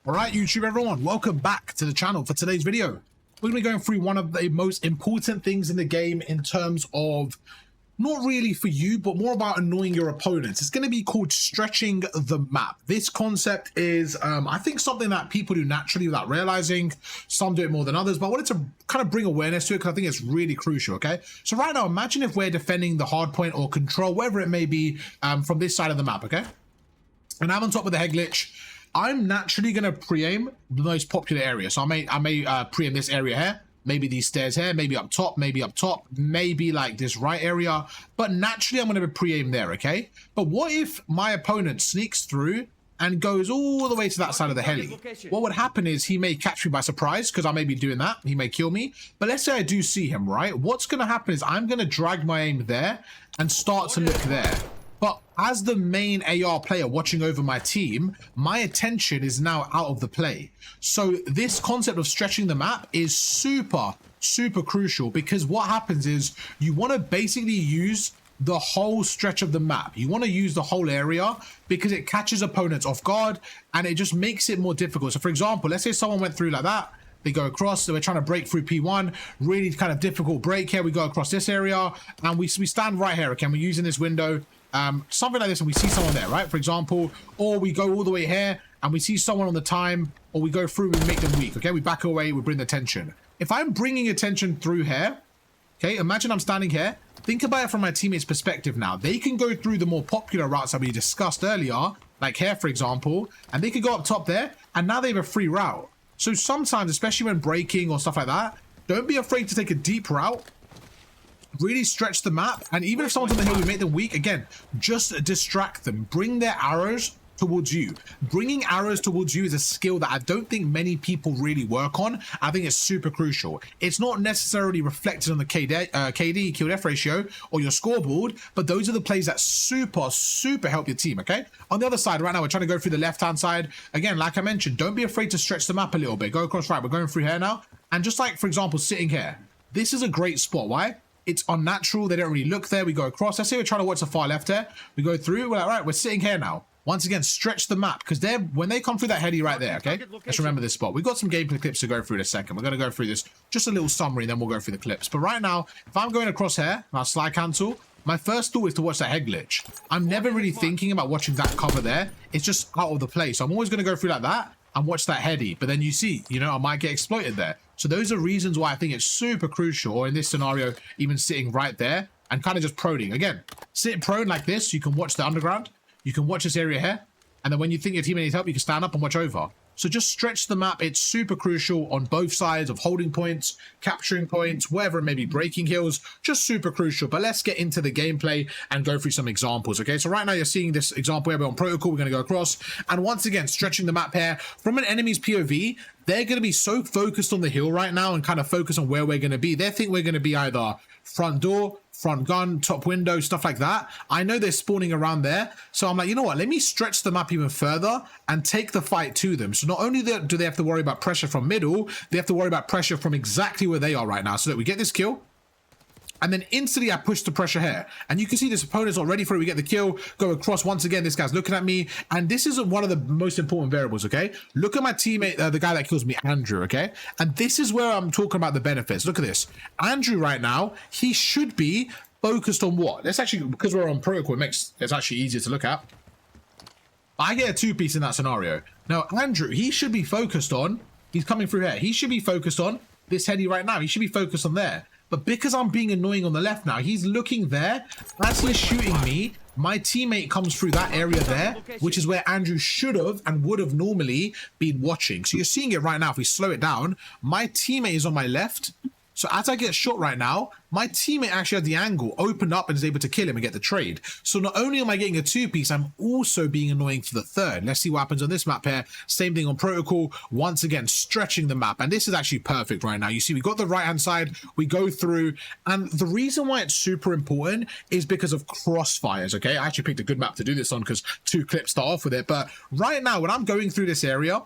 Alright YouTube everyone, welcome back to the channel for today's video. We're going to be going through one of the most important things in the game in terms of, not really for you, but more about annoying your opponents. It's going to be called stretching the map. This concept is, I think, something that people do naturally without realizing. Some do it more than others, but I wanted to kind of bring awareness to it because I think it's really crucial, okay? So right now, imagine if we're defending the hard point or control, wherever it may be, from this side of the map, okay? And I'm on top of the head glitch. I'm naturally going to pre-aim the most popular area. So I may pre-aim this area here, maybe these stairs here, maybe up top, maybe like this right area. But naturally, I'm going to pre-aim there, okay? But what if my opponent sneaks through and goes all the way to that side of the heli? What would happen is he may catch me by surprise because I may be doing that. He may kill me. But let's say I do see him, right? What's going to happen is I'm going to drag my aim there and start to look there. But as the main AR player watching over my team, my attention is now out of the play. So this concept of stretching the map is super crucial, because what happens is you want to basically use the whole stretch of the map. You want to use the whole area because it catches opponents off guard and it just makes it more difficult. So for example, let's say someone went through like that. They go across, so we're trying to break through P1, really kind of difficult break here. We go across this area and we stand right here, okay? We're using this window. Something like this, and we see someone there, right? For example, or we go all the way here and we see someone on the time, or we go through, we make them weak, okay? We back away, we bring the tension. If I'm bringing attention through here, okay, imagine I'm standing here. Think about it from my teammate's perspective now. They can go through the more popular routes that we discussed earlier, like here, for example, and they could go up top there, and now they have a free route. So sometimes, especially when breaking or stuff like that, don't be afraid to take a deep route. Really stretch the map, and even if someone's on the hill, we make them weak. Again, just distract them. Bring their arrows towards you. Bringing arrows towards you is a skill that I don't think many people really work on. I think it's super crucial. It's not necessarily reflected on the KD, kill death ratio, or your scoreboard, but those are the plays that super help your team, okay? On the other side, right now, we're trying to go through the left-hand side. Again, like I mentioned, don't be afraid to stretch the map a little bit. Go across right. We're going through here now. And just like, for example, sitting here. This is a great spot. Why? It's unnatural. They don't really look there. We go across. Let's say we're trying to watch the far left here. We go through. We're like, all right, we're sitting here now. Once again, stretch the map, because when they come through that heli right there, okay? Let's remember this spot. We've got some gameplay clips to go through in a second. We're going to go through this, just a little summary, and then we'll go through the clips. But right now, if I'm going across here, and I'll slide cancel, my first thought is to watch that head glitch. I'm never really thinking about watching that cover there. It's just out of the play. So I'm always going to go through like that and watch that heady. But then you see, I might get exploited there. So those are reasons why I think it's super crucial, or in this scenario, even sitting right there and kind of just proning. Again, sit prone like this. You can watch the underground. You can watch this area here. And then when you think your teammate needs help, you can stand up and watch over. So just stretch the map. It's super crucial on both sides of holding points, capturing points, whatever it may be, breaking hills, just super crucial. But let's get into the gameplay and go through some examples, okay? So right now you're seeing this example where we're on protocol. We're going to go across. And once again, stretching the map here. From an enemy's POV, they're going to be so focused on the hill right now and kind of focus on where we're going to be. They think we're going to be either front door, front gun, top window, stuff like that. I know they're spawning around there. So I'm like, you know what? Let me stretch the map even further and take the fight to them. So not only do they have to worry about pressure from middle, they have to worry about pressure from exactly where they are right now. So that we get this kill. And then instantly I push the pressure here. And you can see this opponent's not ready for it. We get the kill, go across. Once again, this guy's looking at me. And this is one of the most important variables, okay? Look at my teammate, the guy that kills me, Andrew, okay? And this is where I'm talking about the benefits. Look at this. Andrew right now, he should be focused on what? Let's actually, because we're on protocol, it's actually easier to look at. I get a two-piece in that scenario. Now, Andrew, he should be focused on, he's coming through here. He should be focused on this heady right now. He should be focused on there. But because I'm being annoying on the left now, he's looking there. As he's shooting me, my teammate comes through that area there, which is where Andrew should have and would have normally been watching. So you're seeing it right now. If we slow it down, my teammate is on my left. So as I get shot right now, my teammate actually had the angle opened up and is able to kill him and get the trade. So not only am I getting a two-piece, I'm also being annoying for the third. Let's see what happens on this map here. Same thing on protocol. Once again, stretching the map. And this is actually perfect right now. You see, we got the right-hand side. We go through. And the reason why it's super important is because of crossfires, okay? I actually picked a good map to do this on because 2 clips start off with it. But right now, when I'm going through this area,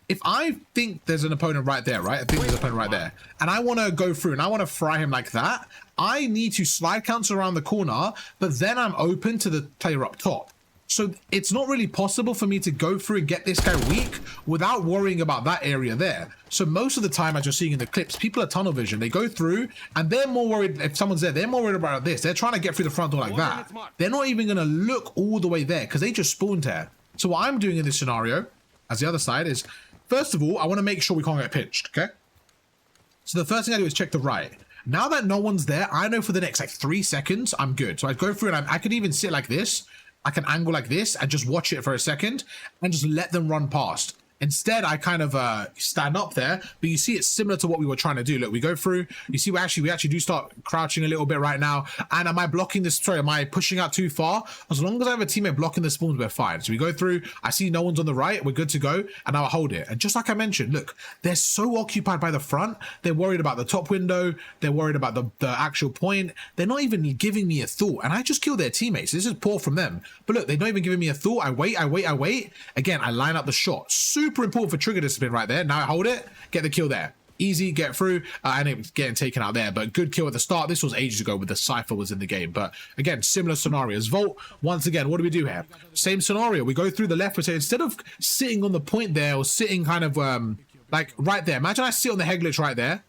if I think there's an opponent right there, right? I think there's an opponent right there. And I want to go through and I want to fry him like that. I need to slide cancel around the corner, but then I'm open to the player up top. So it's not really possible for me to go through and get this guy weak without worrying about that area there. So most of the time, as you're seeing in the clips, people are tunnel vision. They go through and they're more worried, if someone's there, they're more worried about this. They're trying to get through the front door like that. They're not even going to look all the way there because they just spawned here. So what I'm doing in this scenario, as the other side, is first of all, I want to make sure we can't get pinched, okay? So the first thing I do is check the right. Now that no one's there, I know for the next like 3 seconds, I'm good. So I go through and I could even sit like this. I can angle like this and just watch it for a second and just let them run past. Instead, I kind of stand up there, but you see it's similar to what we were trying to do. Look, we go through, you see we actually do start crouching a little bit right now. And am I blocking this? Sorry, am I pushing out too far? As long as I have a teammate blocking the spawns, we're fine. So we go through, I see no one's on the right, we're good to go, and I'll hold it. And just like I mentioned, look, they're so occupied by the front, they're worried about the top window, they're worried about the actual point. They're not even giving me a thought, and I just kill their teammates. This is poor from them. But look, they're not even giving me a thought. I wait. Again, I line up the shot. Super important for trigger discipline right there. Now I hold it, get the kill there. Easy, get through, and it was getting taken out there, but good kill at the start. This was ages ago when the Cypher was in the game, but again, similar scenarios. Volt, once again, what do we do here? Same scenario. We go through the left. We say, instead of sitting on the point there or sitting kind of like right there, imagine I sit on the head glitch right there.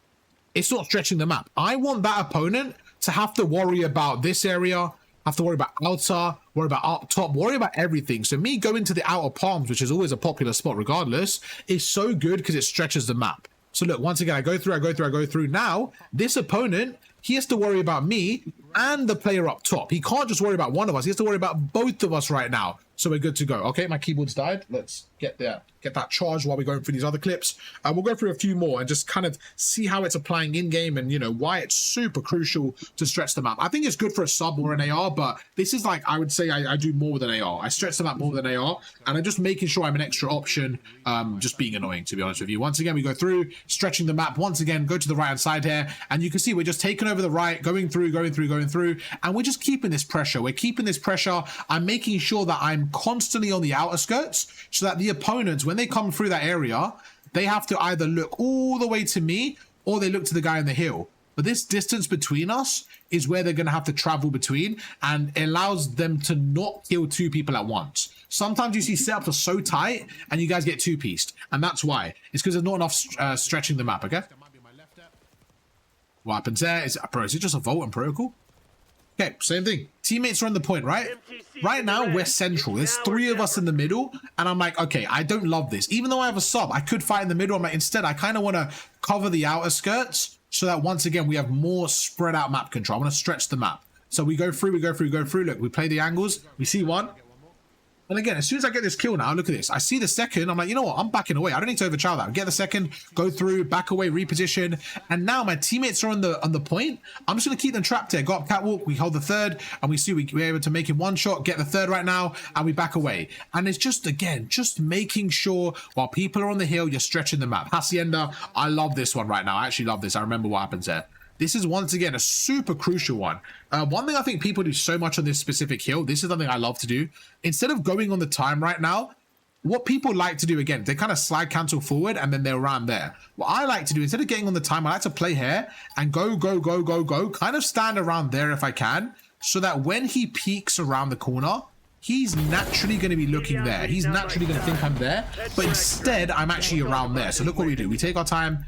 It's not stretching the map. I want that opponent to have to worry about this area, have to worry about outer, worry about up top, worry about everything. So me going to the outer palms, which is always a popular spot regardless, is so good because it stretches the map. So look, once again, I go through. Now, this opponent, he has to worry about me and the player up top. He can't just worry about one of us. He has to worry about both of us right now. So we're good to go. Okay, my keyboard's died. Let's get that charged while we're going through these other clips. We'll go through a few more and just kind of see how it's applying in game and, you know, why it's super crucial to stretch the map. I think it's good for a sub or an AR, but this is like, I would say I do more with an AR. I stretch the map more than AR, and I'm just making sure I'm an extra option, just being annoying, to be honest with you. Once again, we go through, stretching the map. Once again, go to the right-hand side here, and you can see we're just taking over the right, going through, and we're just keeping this pressure. We're keeping this pressure. I'm making sure that I'm constantly on the outer skirts so that the opponents, when they come through that area, they have to either look all the way to me or they look to the guy on the hill. But this distance between us is where they're going to have to travel between, and it allows them to not kill two people at once. Sometimes you see setups are so tight and you guys get two-pieced, and that's why. It's because there's not enough stretching the map, okay? What happens there is, bro, is it just a Volt and protocol? Okay, same thing. Teammates are on the point, right? Right now, we're central. There's 3 of us in the middle, and I'm like, okay, I don't love this. Even though I have a sub, I could fight in the middle. I'm like, instead, I kind of want to cover the outer skirts so that once again, we have more spread out map control. I want to stretch the map. So we go through. Look, we play the angles. We see one. And again, as soon as I get this kill now, look at this. I see the second. I'm like, you know what? I'm backing away. I don't need to overchow that. Get the second, go through, back away, reposition. And now my teammates are on the point. I'm just going to keep them trapped here. Go up catwalk. We hold the third. And we see we're able to make him one shot, get the third right now. And we back away. And it's just, again, just making sure while people are on the hill, you're stretching the map. Hacienda, I love this one right now. I actually love this. I remember what happens there. This is, once again, a super crucial one. One thing I think people do so much on this specific hill, this is something I love to do. Instead of going on the time right now, what people like to do, again, they kind of slide cancel forward and then they're around there. What I like to do, instead of getting on the time, I like to play here and go, kind of stand around there if I can, so that when he peeks around the corner, he's naturally going to be looking there. He's naturally going to think I'm there, but instead, I'm actually around there. So look what we do. We take our time.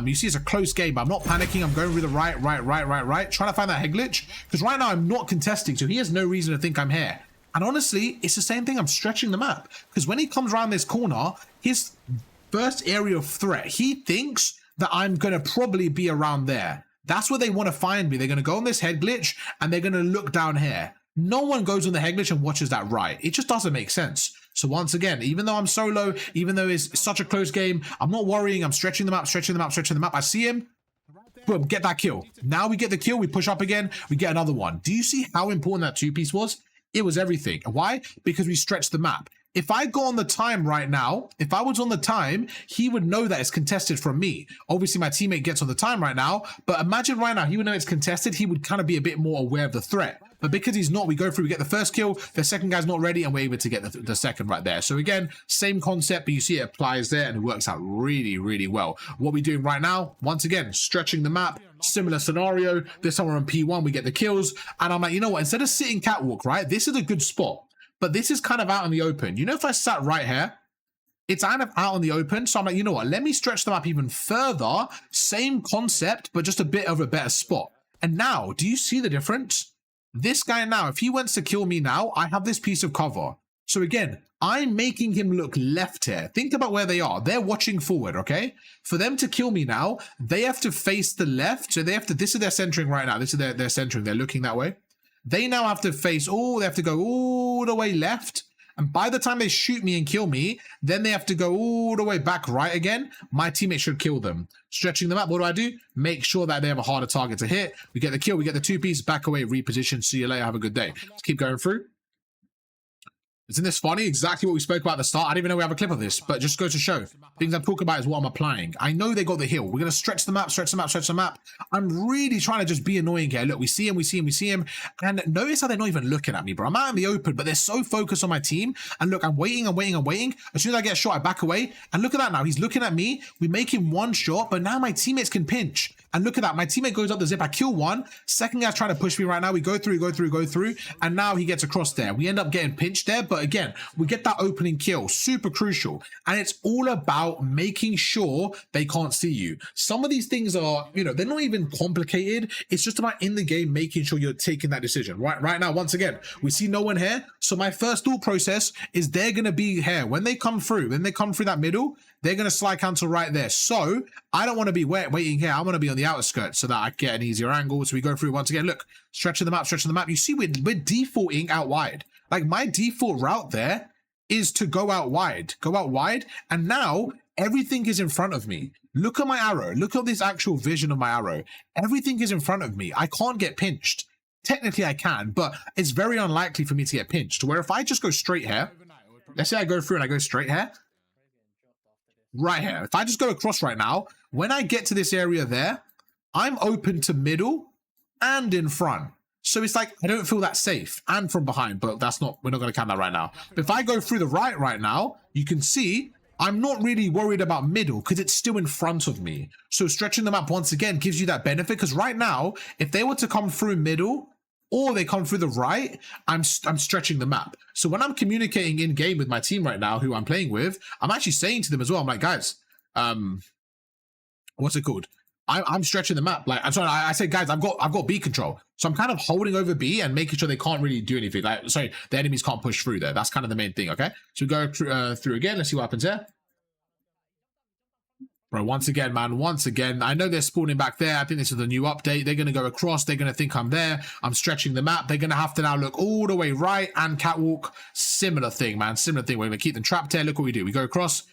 You see it's a close game, but I'm not panicking. I'm going through the right, trying to find that head glitch, because right now I'm not contesting, so he has no reason to think I'm here. And honestly, it's the same thing. I'm stretching the map, because when he comes around this corner, his first area of threat, he thinks that I'm going to probably be around there. That's where they want to find me. They're going to go on this head glitch, and they're going to look down here. No one goes on the head glitch and watches that right. It just doesn't make sense. So once again, even though I'm solo, even though it's such a close game, I'm not worrying. I'm stretching the map. I see him. Boom, get that kill. Now we get the kill. We push up again. We get another one. Do you see how important that two-piece was? It was everything. Why? Because we stretched the map. If I go on the time right now, if I was on the time, he would know that it's contested from me. Obviously, my teammate gets on the time right now, but imagine right now, he would know it's contested. He would kind of be a bit more aware of the threat. But because he's not, we go through, we get the first kill, the second guy's not ready, and we're able to get the second right there. So again, same concept, but you see it applies there, and it works out really, really well. What we're doing right now, once again, stretching the map, similar scenario. This time we're on P1, we get the kills, and I'm like, you know what, instead of sitting catwalk, right, this is a good spot. but this is kind of out in the open. You know, if I sat right here, it's kind of out in the open. So I'm like, you know what? Let me stretch the map even further. Same concept, but just a bit of a better spot. And now, do you see the difference? This guy now, if he wants to kill me now, I have this piece of cover. So again, I'm making him look left here. Think about where they are. They're watching forward, okay? For them to kill me now, they have to face the left. So they have to, this is their centering right now. This is their centering. They're looking that way. They now have to face, they have to go all the way left. And by the time they shoot me and kill me, then they have to go all the way back right again. My teammate should kill them. Stretching them up, what do? Make sure that they have a harder target to hit. We get the kill, we get the 2-piece, back away, reposition, see you later, have a good day. Let's keep going through. Isn't this funny? Exactly what we spoke about at the start. I didn't even know we have a clip of this, but just goes to show. Things I'm talking about is what I'm applying. I know they got the hill. We're going to stretch the map, stretch the map, stretch the map. I'm really trying to just be annoying here. Look, we see him, we see him, we see him. And notice how they're not even looking at me, bro. I'm out in the open, but they're so focused on my team. And look, I'm waiting, I'm waiting, I'm waiting. As soon as I get a shot, I back away. And look at that now. He's looking at me. We make him one shot, but now my teammates can pinch. And look at that. My teammate goes up the zip. I kill one. Second guy's trying to push me right now. We go through, go through, go through. And now he gets across there. We end up getting pinched there. But again, we get that opening kill. Super crucial. And it's all about making sure they can't see you. Some of these things are, you know, they're not even complicated. It's just about in the game making sure you're taking that decision. Right now, once again, we see no one here. So my first thought process is they're going to be here. When they come through that middle, they're going to slide cancel right there. So I don't want to be waiting here. I want to be on the outer skirt so that I get an easier angle. So we go through once again. Look, stretching the map, stretching the map. You see, we're defaulting out wide. Like my default route there is to go out wide. And now everything is in front of me. Look at my arrow. Look at this actual vision of my arrow. Everything is in front of me. I can't get pinched. Technically I can, but it's very unlikely for me to get pinched. Where if I just go straight here, let's say I go through and I go straight here, right here. If I just go across right now, when I get to this area there, I'm open to middle and in front. So it's like, I don't feel that safe and from behind, but we're not going to count that right now. But if I go through the right now, you can see I'm not really worried about middle because it's still in front of me. So stretching them up once again gives you that benefit because right now, if they were to come through middle or they come through the right, I'm stretching the map. So when I'm communicating in game with my team right now, who I'm playing with, I'm actually saying to them as well, I'm like, guys, what's it called? I'm stretching the map. Like, I'm sorry, I say, guys, I've got B control. So I'm kind of holding over B and making sure they can't really do anything. Like, sorry, the enemies can't push through there. That's kind of the main thing, okay? So we go through again. Let's see what happens here. Bro, once again, man, once again, I know they're spawning back there. I think this is the new update. They're going to go across. They're going to think I'm there. I'm stretching the map. They're going to have to now look all the way right and catwalk. Similar thing, man. Similar thing. We're going to keep them trapped here. Look what we do. We go across.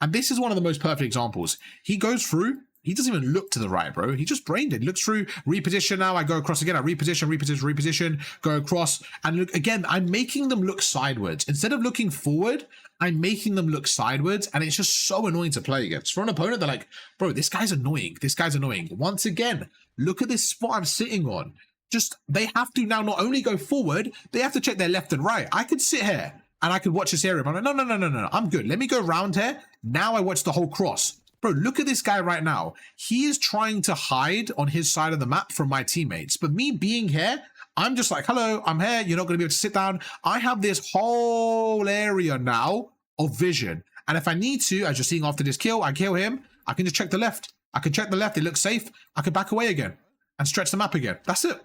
And this is one of the most perfect examples. He goes through. He doesn't even look to the right, bro. He just brained it. Looks through, reposition now. I go across again. I reposition, go across. And look, again, I'm making them look sideways. Instead of looking forward, I'm making them look sideways. And it's just so annoying to play against. For an opponent, they're like, bro, this guy's annoying. This guy's annoying. Once again, look at this spot I'm sitting on. Just, they have to now not only go forward, they have to check their left and right. I could sit here and I could watch this area. But I'm like, no. I'm good. Let me go around here. Now I watch the whole cross. Bro, look at this guy right now. He is trying to hide on his side of the map from my teammates. But me being here, I'm just like, hello, I'm here. You're not going to be able to sit down. I have this whole area now of vision. And if I need to, as you're seeing after this kill, I kill him. I can just check the left. I can check the left. It looks safe. I can back away again and stretch the map again. That's it.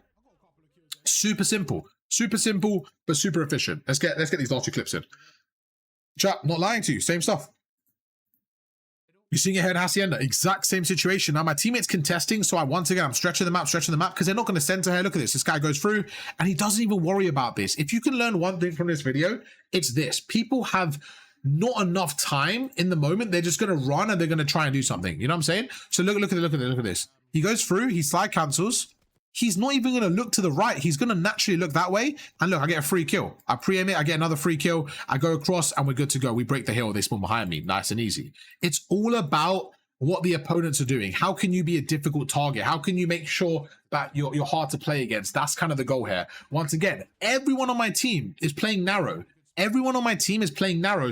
Super simple, but super efficient. Let's get these last two clips in. Chat, not lying to you. Same stuff. You're seeing it here in Hacienda, exact same situation. Now my teammate's contesting, so I'm stretching the map, because they're not going to center here. Look at this. This guy goes through, and he doesn't even worry about this. If you can learn one thing from this video, it's this. People have not enough time in the moment. They're just going to run, and they're going to try and do something. You know what I'm saying? So look at this. He goes through, he slide cancels. He's not even going to look to the right. He's going to naturally look that way. And look, I get a free kill. I pre-aim it. I get another free kill. I go across and we're good to go. We break the hill. They spawn behind me. Nice and easy. It's all about what the opponents are doing. How can you be a difficult target? How can you make sure that you're hard to play against? That's kind of the goal here. Once again, everyone on my team is playing narrow.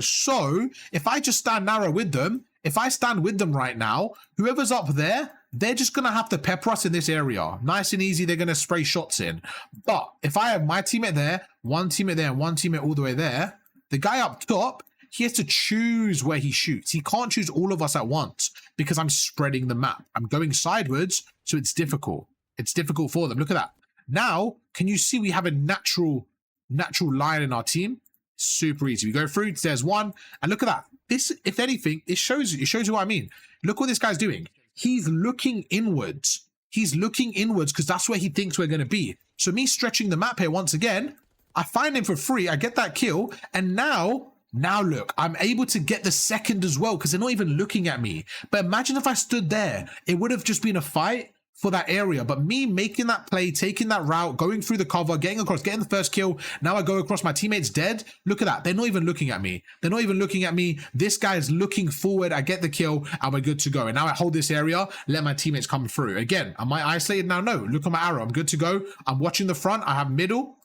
So if I just stand narrow with them, if I stand with them right now, whoever's up there, they're just going to have to pepper us in this area. Nice and easy, they're going to spray shots in. But if I have my teammate there, one teammate there, and one teammate all the way there, the guy up top, he has to choose where he shoots. He can't choose all of us at once because I'm spreading the map. I'm going sideways, so it's difficult. It's difficult for them. Look at that. Now, can you see we have a natural line in our team? Super easy. We go through, there's one, and look at that. This, if anything, it shows you what I mean. Look what this guy's doing. He's looking inwards. He's looking inwards because that's where he thinks we're going to be. So me stretching the map here once again, I find him for free. I get that kill, and now look, I'm able to get the second as well because they're not even looking at me. But imagine if I stood there, it would have just been a fight for that area. But me making that play, taking that route, going through the cover, getting across, getting the first kill. Now I go across, my teammate's dead. Look at that. They're not even looking at me. They're not even looking at me. This guy is looking forward. I get the kill and we're good to go. And now I hold this area, let my teammates come through. Again, am I isolated now? No. Look at my arrow. I'm good to go. I'm watching the front. I have middle.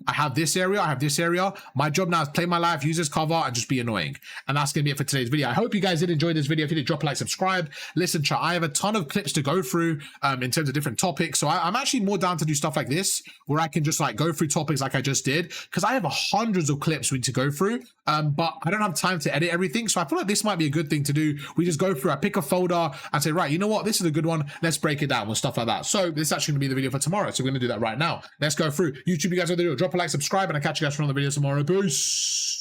I have this area, I have this area. My job now is play my life, use this cover, and just be annoying. And that's going to be it for today's video. I hope you guys did enjoy this video. If you did, drop a like, subscribe. Listen, chat, I have a ton of clips to go through in terms of different topics. So I'm actually more down to do stuff like this, where I can just like go through topics like I just did, because I have hundreds of clips we need to go through, but I don't have time to edit everything. So I feel like this might be a good thing to do. We just go through, I pick a folder and say, right, you know what? This is a good one. Let's break it down and stuff like that. So this is actually going to be the video for tomorrow. So we're going to do that right now. Let's go through. YouTube, you guys are the video. Drop a like, subscribe, and I catch you guys for another video tomorrow. Peace.